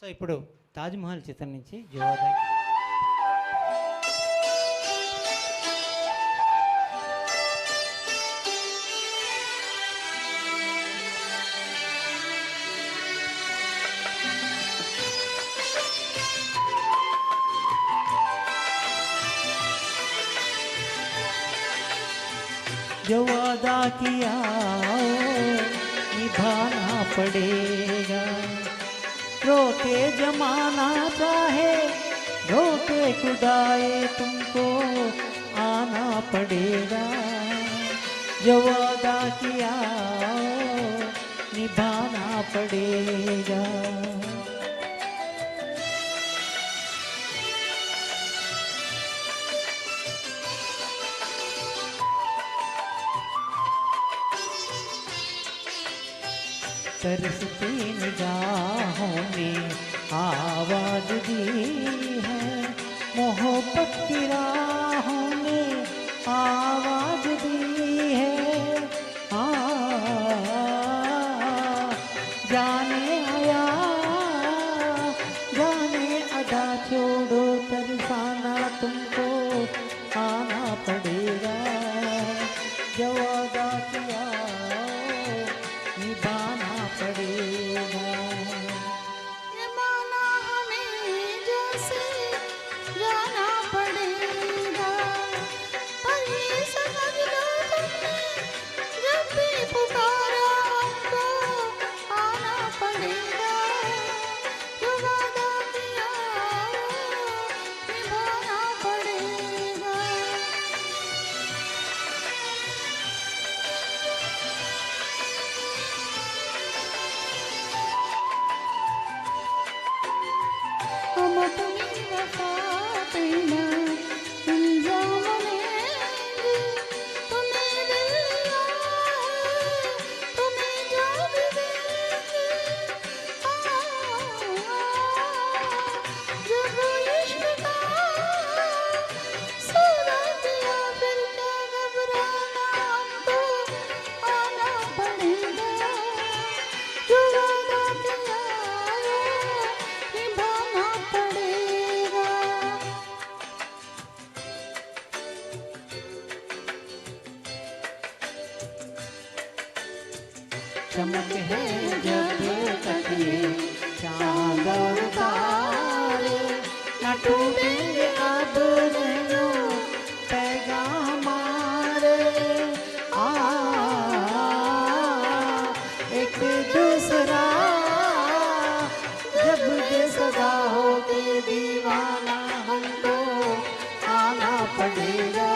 So ఇప్పుడు తాజ్‌మహల్ చిత్రం నుంచి జవాబాయ్. जो वादा किया निभाना पड़ेगा, रोके जमाना चाहे रोके खुदाए तुमको आना पड़ेगा, जो वादा किया निभाना पड़ेगा. तरसती निगाहों ने आवाज दी है, मोहब्बत की राहों ने आवाज दी है. जाने आया जाने अदा छोड़ो तरसाना तुमको आना पड़ेगा, जो वादा किया निभाना पड़ेगा. निभाना हमें जैसे जाना पड़ेगा, पर ये समझ लो तुमने जब भी पुकारा हमको आना पड़ेगा, जो वादा किया निभाना पड़ेगा. हम अपनी वफा पे ना इल्जाम लेंगे, तुम्हें दिल दिया है तुम्हें जान भी देंगे. जब इश्क का सौदा किया फिर क्या घबराना, हमको आना पड़ेगा, जो वादा किया निभाना पड़ेगा. चमक है जब तक ये चांद और तारे, न टूटेंगे अब नैनो पैगाम हमारे. एक दूसरा जब दे सदा हो के दीवाना हमको आना पड़ेगा,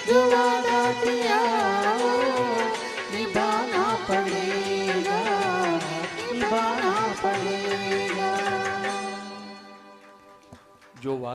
जो वादा किया निभाना पड़ेगा, निभाना पड़ेगा. जो